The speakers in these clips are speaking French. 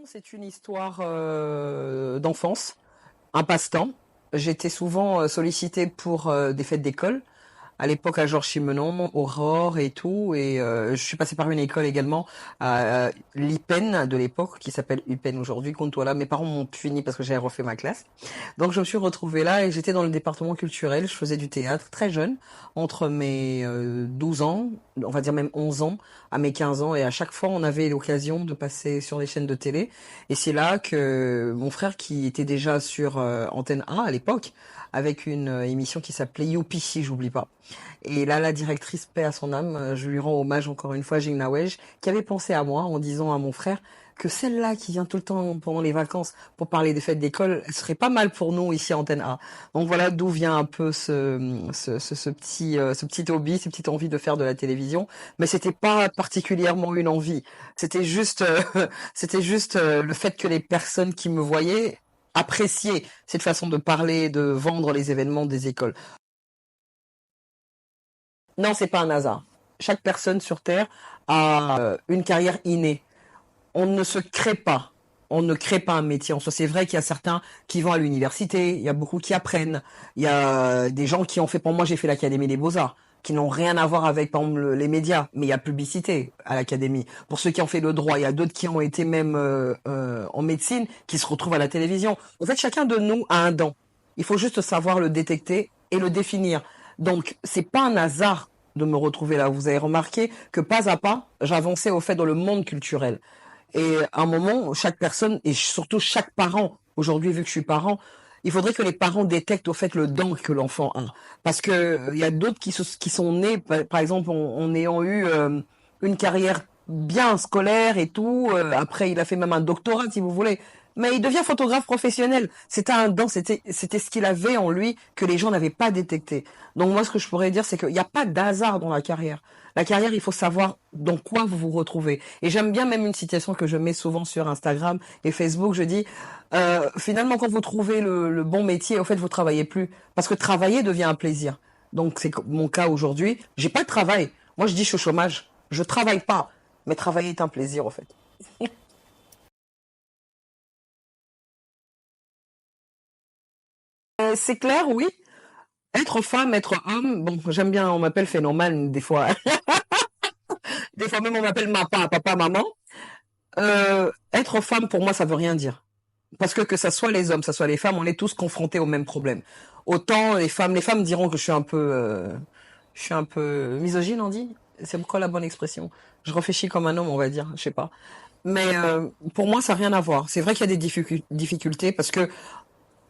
C'est une histoire d'enfance, un passe-temps. J'étais souvent sollicitée pour des fêtes d'école. À l'époque, à Georges Simenon, Aurore et tout. Et je suis passée par une école également, à l'IPEN de l'époque, qui s'appelle UPEN aujourd'hui, Compte-toi. Mes parents m'ont fini parce que j'avais refait ma classe. Donc je me suis retrouvée là et j'étais dans le département culturel. Je faisais du théâtre très jeune, entre mes 12 ans, on va dire même 11 ans, à mes 15 ans. Et à chaque fois, on avait l'occasion de passer sur les chaînes de télé. Et c'est là que mon frère, qui était déjà sur Antenne A à l'époque, avec une émission qui s'appelait Youpi si j'oublie pas. Et là, la directrice, paix à son âme, je lui rends hommage encore une fois, Gina Wej, qui avait pensé à moi en disant à mon frère que celle-là qui vient tout le temps pendant les vacances pour parler des fêtes d'école, elle serait pas mal pour nous ici à Antenne A. Donc voilà d'où vient un peu ce petit hobby, cette petite envie de faire de la télévision. Mais c'était pas particulièrement une envie. C'était juste, le fait que les personnes qui me voyaient appréciaient cette façon de parler, de vendre les événements des écoles. Non, c'est pas un hasard. Chaque personne sur Terre a une carrière innée. On ne se crée pas. On ne crée pas un métier en soi. C'est vrai qu'il y a certains qui vont à l'université, il y a beaucoup qui apprennent. Il y a des gens qui ont fait, pour moi j'ai fait l'Académie des Beaux-Arts, qui n'ont rien à voir avec, par exemple, les médias. Mais il y a publicité à l'Académie. Pour ceux qui ont fait le droit, il y a d'autres qui ont été même en médecine, qui se retrouvent à la télévision. En fait, chacun de nous a un don. Il faut juste savoir le détecter et le définir. Donc, c'est pas un hasard de me retrouver là. Vous avez remarqué que pas à pas, j'avançais au fait dans le monde culturel. Et à un moment, chaque personne, et surtout chaque parent, aujourd'hui vu que je suis parent, il faudrait que les parents détectent au fait le don que l'enfant a. Parce que il y a d'autres qui sont nés, par exemple, en ayant eu une carrière bien scolaire et tout. Après, il a fait même un doctorat, si vous voulez. Mais il devient photographe professionnel. C'était un don, c'était ce qu'il avait en lui que les gens n'avaient pas détecté. Donc moi, ce que je pourrais dire, c'est qu'il n'y a pas d'hasard dans la carrière. La carrière, il faut savoir dans quoi vous vous retrouvez. Et j'aime bien même une citation que je mets souvent sur Instagram et Facebook. Je dis, finalement, quand vous trouvez le bon métier, au fait, vous travaillez plus. Parce que travailler devient un plaisir. Donc c'est mon cas aujourd'hui. J'ai pas de travail. Moi, je dis, je suis au chômage. Je travaille pas. Mais travailler est un plaisir, au fait. C'est clair, oui. Être femme, être homme, bon, j'aime bien, on m'appelle phénomène des fois. Des fois même on m'appelle papa, maman. Être femme, pour moi, ça veut rien dire. Parce que ça soit les hommes, ça soit les femmes, on est tous confrontés au même problème. Autant les femmes diront que je suis un peu misogyne, on dit. C'est quoi la bonne expression? Je réfléchis comme un homme, on va dire, je sais pas. Mais pour moi, ça n'a rien à voir. C'est vrai qu'il y a des difficultés parce que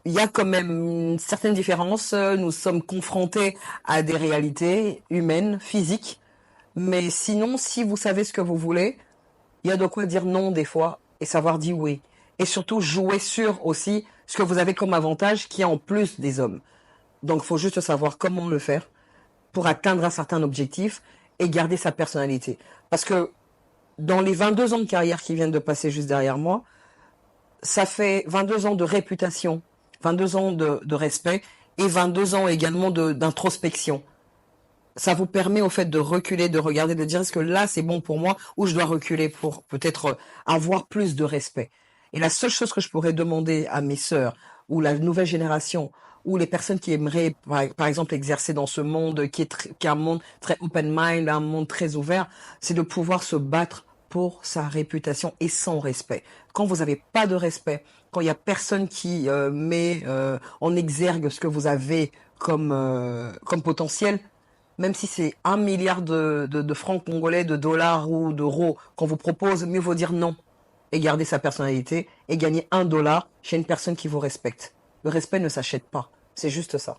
il y a quand même une certaine différence. Nous sommes confrontés à des réalités humaines, physiques. Mais sinon, si vous savez ce que vous voulez, il y a de quoi dire non des fois et savoir dire oui. Et surtout jouer sur aussi ce que vous avez comme avantage qui est en plus des hommes. Donc il faut juste savoir comment le faire pour atteindre un certain objectif et garder sa personnalité. Parce que dans les 22 ans de carrière qui viennent de passer juste derrière moi, ça fait 22 ans de réputation, 22 ans de respect et 22 ans également d'introspection. Ça vous permet au fait de reculer, de regarder, de dire est-ce que là c'est bon pour moi ou je dois reculer pour peut-être avoir plus de respect. Et la seule chose que je pourrais demander à mes sœurs ou la nouvelle génération ou les personnes qui aimeraient par exemple exercer dans ce monde qui est un monde très open mind, un monde très ouvert, c'est de pouvoir se battre pour sa réputation et son respect. Quand vous n'avez pas de respect, quand il y a personne qui met en exergue ce que vous avez comme potentiel, même si c'est 1 milliard de francs congolais, de dollars ou d'euros qu'on vous propose, mieux vaut dire non et garder sa personnalité et gagner 1 dollar chez une personne qui vous respecte. Le respect ne s'achète pas. C'est juste ça.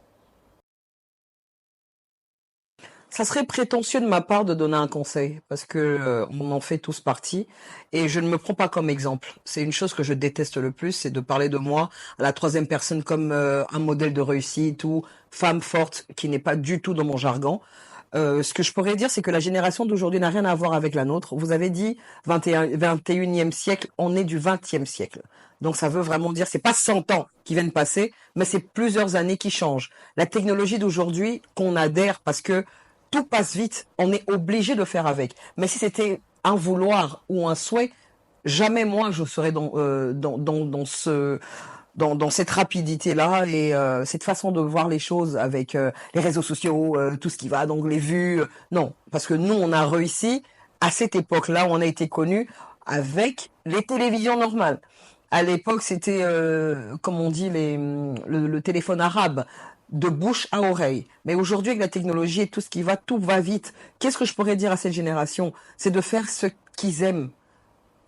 Ça serait prétentieux de ma part de donner un conseil parce que on en fait tous partie et je ne me prends pas comme exemple. C'est une chose que je déteste le plus, c'est de parler de moi à la troisième personne comme un modèle de réussite ou femme forte qui n'est pas du tout dans mon jargon. Ce que je pourrais dire, c'est que la génération d'aujourd'hui n'a rien à voir avec la nôtre. Vous avez dit 21e siècle, on est du 20e siècle. Donc ça veut vraiment dire, c'est pas 100 ans qui viennent passer, mais c'est plusieurs années qui changent. La technologie d'aujourd'hui, qu'on adhère parce que tout passe vite, on est obligé de faire avec. Mais si c'était un vouloir ou un souhait, Jamais moi je serais dans cette rapidité-là et cette façon de voir les choses avec les réseaux sociaux, tout ce qui va, donc les vues. Non, parce que nous, on a réussi à cette époque-là, où on a été connus avec les télévisions normales. À l'époque, c'était, comme on dit, le téléphone arabe, de bouche à oreille. Mais aujourd'hui, avec la technologie et tout ce qui va, tout va vite. Qu'est-ce que je pourrais dire à cette génération? C'est de faire ce qu'ils aiment,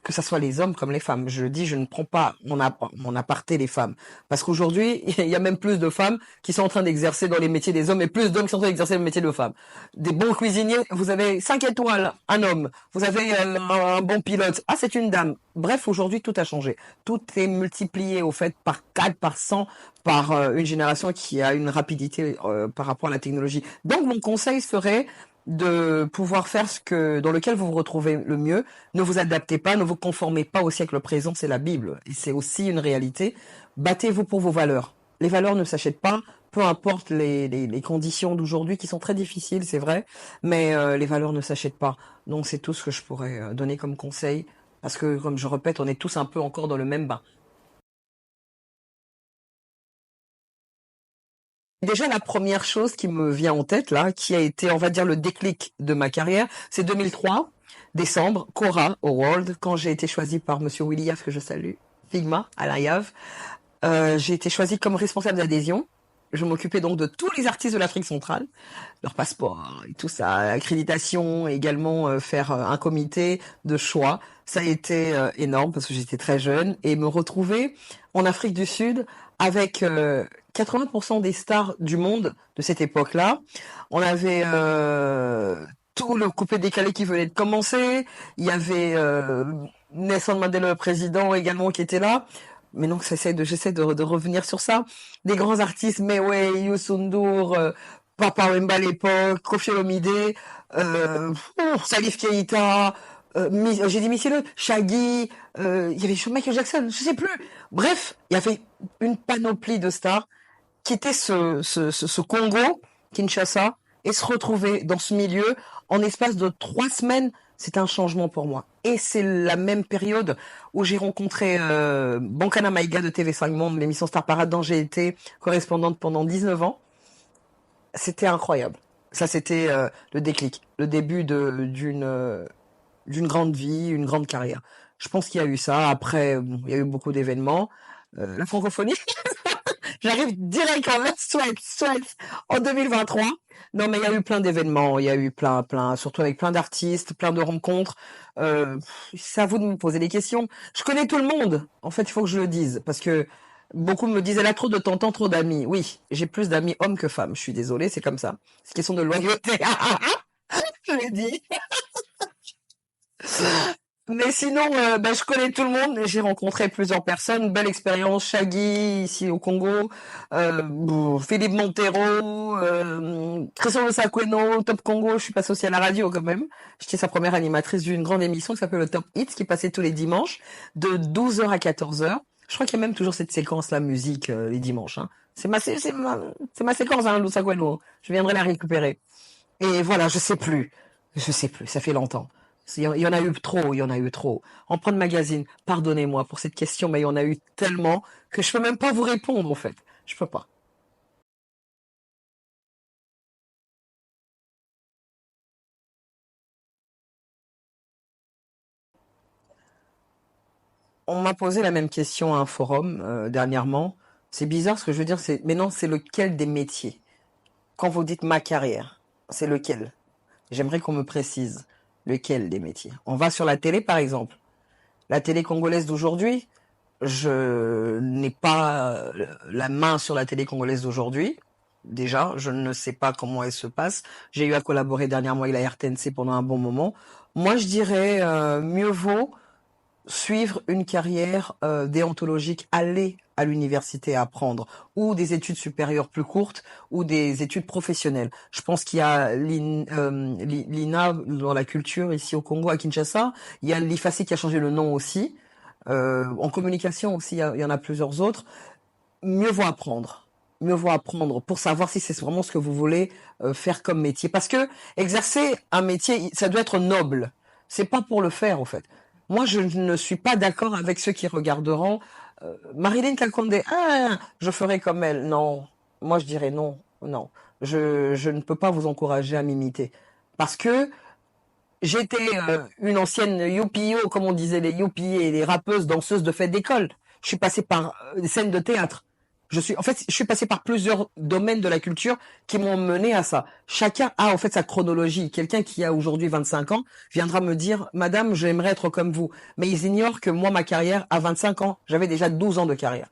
que ça soit les hommes comme les femmes. Je dis, je ne prends pas mon aparté les femmes. Parce qu'aujourd'hui, il y a même plus de femmes qui sont en train d'exercer dans les métiers des hommes et plus d'hommes qui sont en train d'exercer le métier de femmes. Des bons cuisiniers, vous avez 5 étoiles, un homme. Vous avez un bon pilote. Ah, c'est une dame. Bref, aujourd'hui, tout a changé. Tout est multiplié, au fait, par 4, par 100, par une génération qui a une rapidité par rapport à la technologie. Donc, mon conseil serait de pouvoir faire ce que dans lequel vous vous retrouvez le mieux. Ne vous adaptez pas, ne vous conformez pas au siècle présent, c'est la Bible et c'est aussi une réalité. Battez-vous pour vos valeurs. Les valeurs ne s'achètent pas, peu importe les conditions d'aujourd'hui qui sont très difficiles, c'est vrai, mais les valeurs ne s'achètent pas. Donc c'est tout ce que je pourrais donner comme conseil parce que comme je répète, on est tous un peu encore dans le même bain. Déjà, la première chose qui me vient en tête, là, qui a été, on va dire, le déclic de ma carrière, c'est 2003, décembre, Cora au World, quand j'ai été choisie par Monsieur Willy Yav, que je salue, Figma, Alain Yav. J'ai été choisie comme responsable d'adhésion. Je m'occupais donc de tous les artistes de l'Afrique centrale, leur passeport et tout ça, accréditation, et également faire un comité de choix. Ça a été énorme parce que j'étais très jeune et me retrouver en Afrique du Sud avec 80% des stars du monde de cette époque-là. On avait tout le coupé décalé qui venait de commencer. Il y avait Nelson Mandela, le président, également qui était là. Mais donc j'essaie de revenir sur ça. Des grands artistes, Mewé, Youssou N'Dour, Papa Wemba à l'époque, Koffi Olomide, Salif Keïta, j'ai dit Missy Elliott, Shaggy, il y avait Michael Jackson, je sais plus. Bref, il y avait une panoplie de stars qui était ce Congo, Kinshasa, et se retrouver dans ce milieu en espace de 3 semaines, c'est un changement pour moi. Et c'est la même période où j'ai rencontré Bankana Maïga de TV5 Monde, l'émission Star Parade dont j'ai été correspondante pendant 19 ans. C'était incroyable. Ça, c'était le déclic, le début d'une grande vie, une grande carrière. Je pense qu'il y a eu ça. Après, bon, il y a eu beaucoup d'événements. La francophonie, j'arrive direct en sweat, en 2023. Non, mais il y a eu plein d'événements, il y a eu plein, surtout avec plein d'artistes, plein de rencontres. C'est à vous de me poser des questions. Je connais tout le monde. En fait, il faut que je le dise, parce que beaucoup me disent, elle a trop de temps, trop d'amis. Oui, j'ai plus d'amis hommes que femmes. Je suis désolée, c'est comme ça. C'est une question de loyauté. Je l'ai dit. Mais sinon, je connais tout le monde. J'ai rencontré plusieurs personnes. Belle expérience. Shaggy, ici au Congo. Philippe Montero. Christian Sakweno, Top Congo. Je suis passée aussi à la radio quand même. J'étais sa première animatrice d'une grande émission qui s'appelle le Top Hits, qui passait tous les dimanches, de 12 heures à 14 heures. Je crois qu'il y a même toujours cette séquence, la musique, les dimanches. Hein. C'est ma séquence, hein, Lou Sakweno. Je viendrai la récupérer. Et voilà, je sais plus. Je sais plus. Ça fait longtemps. Il y en a eu trop, il y en a eu trop. En prendre magazine, pardonnez-moi pour cette question, mais il y en a eu tellement que je peux même pas vous répondre, en fait. Je peux pas. On m'a posé la même question à un forum dernièrement. C'est bizarre ce que je veux dire, mais non, c'est lequel des métiers? Quand vous dites ma carrière, c'est lequel? J'aimerais qu'on me précise lequel des métiers. On va sur la télé, par exemple. La télé congolaise d'aujourd'hui, je n'ai pas la main sur la télé congolaise d'aujourd'hui. Déjà, je ne sais pas comment elle se passe. J'ai eu à collaborer dernièrement avec la RTNC pendant un bon moment. Moi, je dirais mieux vaut suivre une carrière déontologique, aller à l'université apprendre, ou des études supérieures plus courtes, ou des études professionnelles. Je pense qu'il y a l'INA dans la culture ici au Congo, à Kinshasa. Il y a l'IFACI qui a changé le nom aussi. En communication aussi, il y en a plusieurs autres. Mieux vaut apprendre. Mieux vaut apprendre pour savoir si c'est vraiment ce que vous voulez faire comme métier. Parce que exercer un métier, ça doit être noble. C'est pas pour le faire, en fait. Moi, je ne suis pas d'accord avec ceux qui regarderont Marilyn Kakonde. Ah, je ferai comme elle. Non, moi je dirais non, non. Je ne peux pas vous encourager à m'imiter parce que j'étais une ancienne youpio, comme on disait les youpies et les rappeuses, danseuses de fête d'école. Je suis passée par des scènes de théâtre. Je suis passé par plusieurs domaines de la culture qui m'ont mené à ça. Chacun a en fait sa chronologie. Quelqu'un qui a aujourd'hui 25 ans viendra me dire, Madame, j'aimerais être comme vous. Mais ils ignorent que moi, ma carrière, à 25 ans, j'avais déjà 12 ans de carrière.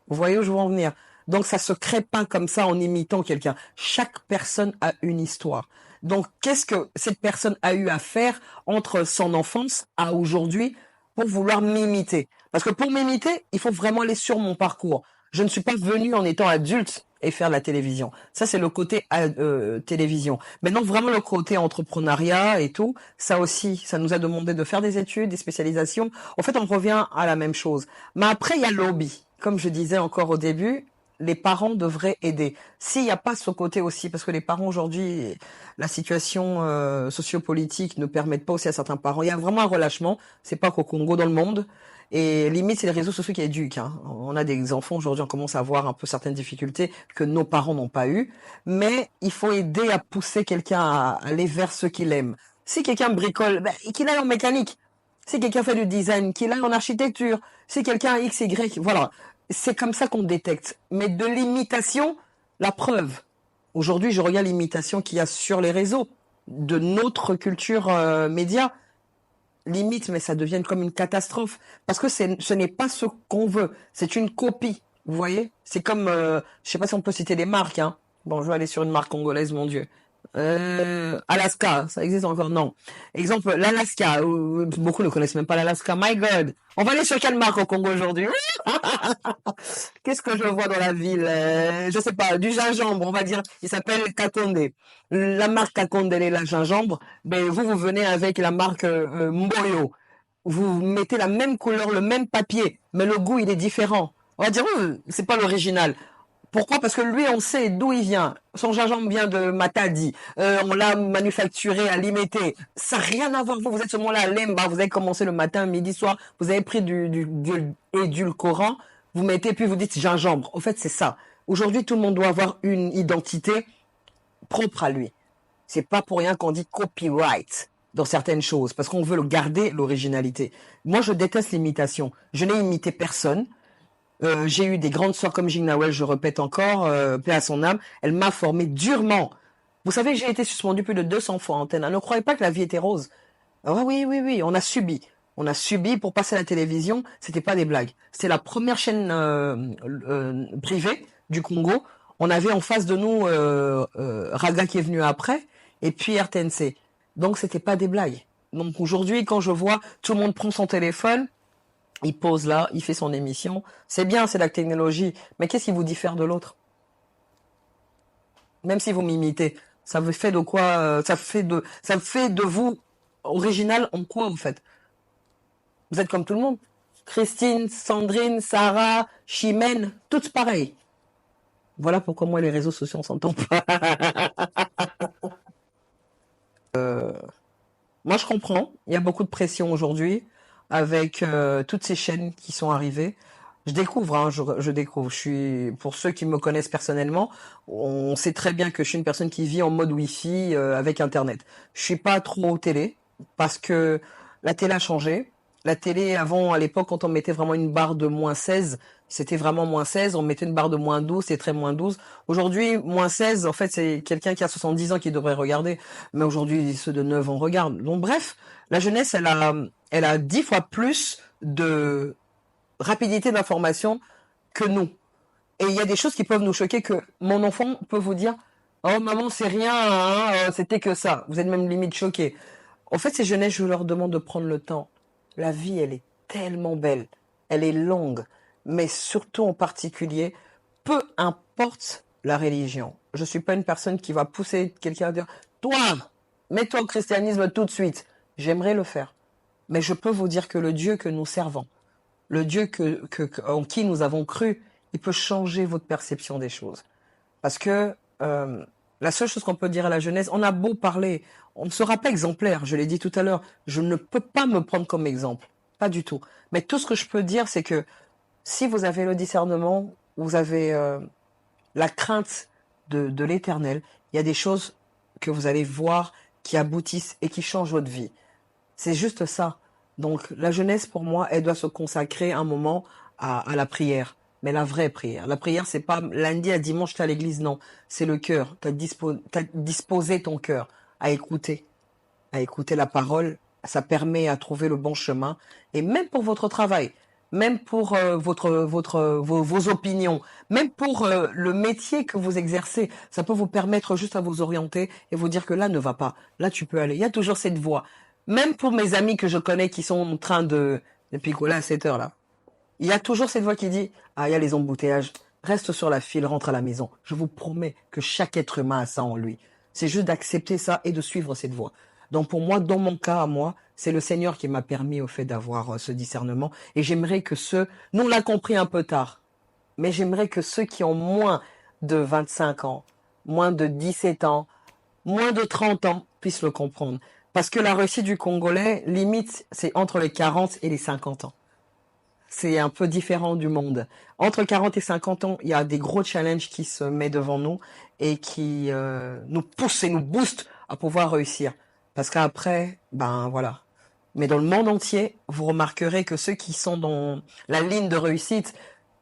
Vous voyez où je veux en venir? Donc ça se crée pas comme ça en imitant quelqu'un. Chaque personne a une histoire. Donc qu'est-ce que cette personne a eu à faire entre son enfance à aujourd'hui pour vouloir m'imiter? Parce que pour m'imiter, il faut vraiment aller sur mon parcours. Je ne suis pas venu en étant adulte et faire de la télévision. Ça, c'est le côté télévision. Maintenant, vraiment le côté entrepreneuriat et tout, ça aussi, ça nous a demandé de faire des études, des spécialisations. En fait, on revient à la même chose. Mais après, il y a le hobby. Comme je disais encore au début, les parents devraient aider. S'il n'y a pas ce côté aussi, parce que les parents aujourd'hui, la situation sociopolitique ne permet pas aussi à certains parents. Il y a vraiment un relâchement. C'est pas qu'au Congo, dans le monde. Et limite, c'est les réseaux sociaux qui éduquent. Hein. On a des enfants aujourd'hui, on commence à voir un peu certaines difficultés que nos parents n'ont pas eues. Mais il faut aider à pousser quelqu'un à aller vers ce qu'il aime. Si quelqu'un bricole, ben, qu'il aille en mécanique. Si quelqu'un fait du design, qu'il aille en architecture. Si quelqu'un a X, Y, voilà. C'est comme ça qu'on détecte. Mais de l'imitation, la preuve. Aujourd'hui, je regarde l'imitation qu'il y a sur les réseaux de notre culture média. Limite, mais ça devient comme une catastrophe. Parce que ce n'est pas ce qu'on veut. C'est une copie. Vous voyez? C'est comme, je sais pas si on peut citer des marques, hein. Bon, je vais aller sur une marque congolaise, mon Dieu. Alaska, ça existe encore? Non. Exemple, l'Alaska. Beaucoup ne connaissent même pas l'Alaska. My God. On va aller sur quelle marque au Congo aujourd'hui? Qu'est-ce que je vois dans la ville? Je sais pas, du gingembre, on va dire. Il s'appelle Kakonde. La marque Kakonde et la gingembre. Ben vous venez avec la marque Mboyo. Vous mettez la même couleur, le même papier, mais le goût il est différent. On va dire c'est pas l'original. Pourquoi? Parce que lui, on sait d'où il vient. Son gingembre vient de Matadi. On l'a manufacturé à Limité. Ça n'a rien à voir. Vous êtes seulement là à Lemba. Vous avez commencé le matin, midi, soir. Vous avez pris du édulcorant. Vous mettez, puis vous dites gingembre. Au fait, c'est ça. Aujourd'hui, tout le monde doit avoir une identité propre à lui. C'est pas pour rien qu'on dit copyright dans certaines choses, parce qu'on veut garder l'originalité. Moi, je déteste l'imitation. Je n'ai imité personne. J'ai eu des grandes sœurs comme Jean Nawel, je répète encore, paix à son âme. Elle m'a formé durement. Vous savez, j'ai été suspendu plus de 200 fois en antenne. Ne croyez pas que la vie était rose. Ah oui, oui, oui, on a subi. On a subi pour passer à la télévision. C'était pas des blagues. C'était la première chaîne privée du Congo. On avait en face de nous Raga qui est venu après, et puis RTNC. Donc c'était pas des blagues. Donc aujourd'hui, quand je vois tout le monde prend son téléphone, il pose là, il fait son émission. C'est bien, c'est la technologie. Mais qu'est-ce qui vous diffère de l'autre? Même si vous m'imitez, ça vous fait de quoi ça fait de vous original en quoi, en fait? Vous êtes comme tout le monde. Christine, Sandrine, Sarah, Chimène, toutes pareilles. Voilà pourquoi moi les réseaux sociaux on s'entend pas. Moi je comprends, il y a beaucoup de pression aujourd'hui avec toutes ces chaînes qui sont arrivées. Je découvre, hein, je découvre. Je suis, pour ceux qui me connaissent personnellement, on sait très bien que je suis une personne qui vit en mode Wi-Fi avec Internet. Je suis pas trop télé parce que la télé a changé. La télé avant, à l'époque, quand on mettait vraiment une barre de -16, c'était vraiment -16. On mettait une barre de -12, c'est très -12. Aujourd'hui, -16, en fait, c'est quelqu'un qui a 70 ans qui devrait regarder. Mais aujourd'hui, ceux de 9 ans regardent. Donc bref, la jeunesse, elle a 10 fois plus de rapidité d'information que nous. Et il y a des choses qui peuvent nous choquer que mon enfant peut vous dire, oh maman, c'est rien, hein, c'était que ça. Vous êtes même limite choqué. En fait, ces jeunesses, je leur demande de prendre le temps. La vie, elle est tellement belle. Elle est longue. Mais surtout en particulier, peu importe la religion. Je suis pas une personne qui va pousser quelqu'un à dire, toi, mets-toi au christianisme tout de suite. J'aimerais le faire. Mais je peux vous dire que le Dieu que nous servons, le Dieu en qui nous avons cru, il peut changer votre perception des choses. Parce que la seule chose qu'on peut dire à la jeunesse, on a beau parler, on ne sera pas exemplaire, je l'ai dit tout à l'heure, je ne peux pas me prendre comme exemple. pas du tout. Mais tout ce que je peux dire, c'est que si vous avez le discernement, vous avez la crainte de l'Éternel, il y a des choses que vous allez voir qui aboutissent et qui changent votre vie. C'est juste ça. Donc la jeunesse, pour moi, elle doit se consacrer un moment à la prière. Mais la vraie prière. La prière, c'est pas lundi à dimanche, t'es à l'église, non. C'est le cœur. T'as disposé ton cœur à écouter la parole. Ça permet à trouver le bon chemin. Et même pour votre travail, même pour vos opinions, même pour le métier que vous exercez, ça peut vous permettre juste à vous orienter et vous dire que là ne va pas. Là, tu peux aller. Il y a toujours cette voie. Même pour mes amis que je connais qui sont en train de picoler à cette heure-là. Il y a toujours cette voix qui dit, ah, il y a les embouteillages. Reste sur la file, rentre à la maison. Je vous promets que chaque être humain a ça en lui. C'est juste d'accepter ça et de suivre cette voie. Donc pour moi, dans mon cas à moi, c'est le Seigneur qui m'a permis au fait d'avoir ce discernement. Et j'aimerais que nous on l'a compris un peu tard, mais j'aimerais que ceux qui ont moins de 25 ans, moins de 17 ans, moins de 30 ans puissent le comprendre. Parce que la réussite du Congolais, limite, c'est entre les 40 et les 50 ans. C'est un peu différent du monde. Entre 40 et 50 ans, il y a des gros challenges qui se mettent devant nous et qui nous poussent et nous boostent à pouvoir réussir. Parce qu'après, ben voilà. Mais dans le monde entier, vous remarquerez que ceux qui sont dans la ligne de réussite,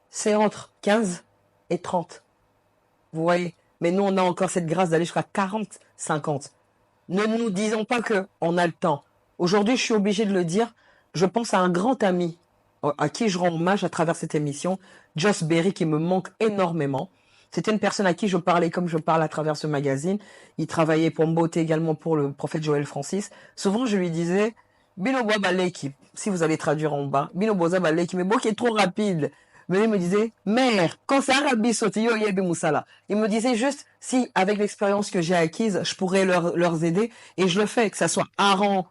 c'est entre 15 et 30. Vous voyez? Mais nous, on a encore cette grâce d'aller jusqu'à 40, 50. Ne nous disons pas que on a le temps. Aujourd'hui, je suis obligée de le dire. Je pense à un grand ami à qui je rends hommage à travers cette émission, Joss Berry, qui me manque énormément. C'était une personne à qui je parlais comme je parle à travers ce magazine. Il travaillait pour Mbote également pour le prophète Joël Francis. Souvent, je lui disais, Bino Baleki, si vous allez traduire en bas, Bino Boza Baleki, mais bon, qui est trop rapide. Mais il me disait, mère, quand ça Arabi Sotiyo Yebe Moussala. Il me disait juste, si, avec l'expérience que j'ai acquise, je pourrais leur aider. Et je le fais, que ça soit Aaron,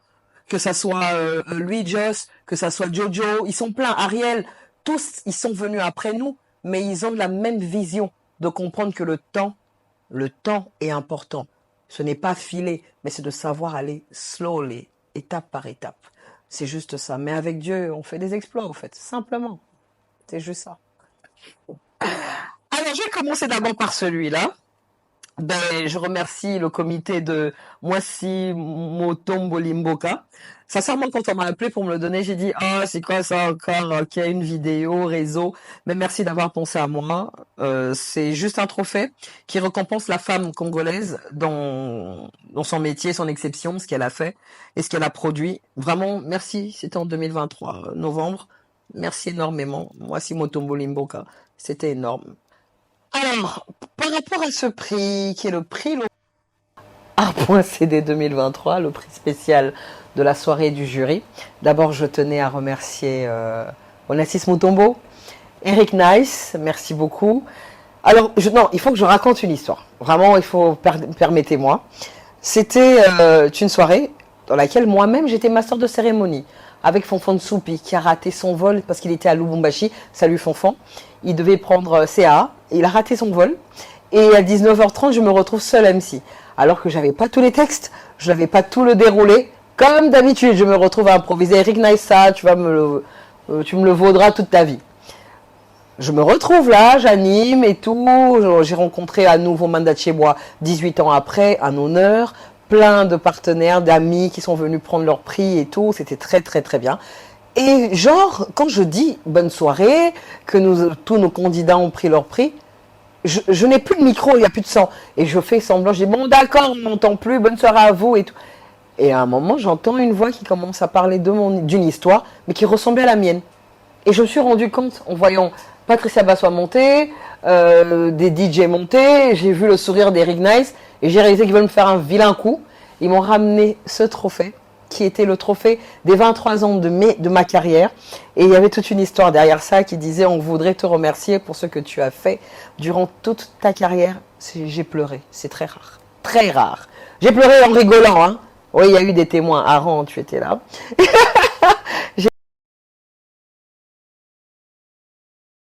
que ça soit lui, Joss, que ça soit Jojo. Ils sont pleins. Ariel, tous, ils sont venus après nous, mais ils ont la même vision de comprendre que le temps est important. Ce n'est pas filer, mais c'est de savoir aller slowly, étape par étape. C'est juste ça. Mais avec Dieu, on fait des exploits, en fait. Simplement. C'est juste ça. Alors, je vais commencer d'abord par celui-là. Ben, je remercie le comité de Mwasi Motombo Limboka. Sincèrement, quand on m'a appelé pour me le donner, j'ai dit, ah, c'est quoi ça encore, qu'il y a une vidéo, réseau. Mais merci d'avoir pensé à moi. C'est juste un trophée qui récompense la femme congolaise dans son métier, son exception, ce qu'elle a fait et ce qu'elle a produit. Vraiment, merci. C'était en 2023, novembre. Merci énormément. Mwasi Motombo Limboka. C'était énorme. Alors, par rapport à ce prix, qui est le prix Art.CD 2023, le prix spécial de la soirée du jury, d'abord je tenais à remercier Onassis Mutombo, Eric Nice, merci beaucoup. Alors, non, il faut que je raconte une histoire. Vraiment, permettez-moi. C'était une soirée dans laquelle moi-même j'étais master de cérémonie avec Fonfon Soupi qui a raté son vol parce qu'il était à Lubumbashi. Salut Fonfon. Il devait prendre CA. Il a raté son vol. Et à 19h30, je me retrouve seule MC. Alors que j'avais pas tous les textes, je n'avais pas tout le déroulé. Comme d'habitude, je me retrouve à improviser. Eric Naïssa, tu me le vaudras toute ta vie. Je me retrouve là, j'anime et tout. J'ai rencontré à nouveau Manda Chebois 18 ans après, un honneur. Plein de partenaires, d'amis qui sont venus prendre leur prix et tout. C'était très, très, très bien. Et genre, quand je dis bonne soirée, que tous nos candidats ont pris leur prix, je n'ai plus de micro, il n'y a plus de sang. Et je fais semblant, je dis bon d'accord, on n'entend plus, bonne soirée à vous et tout. Et à un moment, j'entends une voix qui commence à parler d'une histoire, mais qui ressemblait à la mienne. Et je me suis rendu compte, en voyant Patricia Bassois monter, des DJ monter, j'ai vu le sourire d'Eric Nice, et j'ai réalisé qu'ils veulent me faire un vilain coup. Ils m'ont ramené ce trophée, qui était le trophée des 23 ans de ma carrière. Et il y avait toute une histoire derrière ça qui disait, on voudrait te remercier pour ce que tu as fait durant toute ta carrière. J'ai pleuré, c'est très rare. Très rare. J'ai pleuré en rigolant, hein. Oui, il y a eu des témoins. Aaron, tu étais là.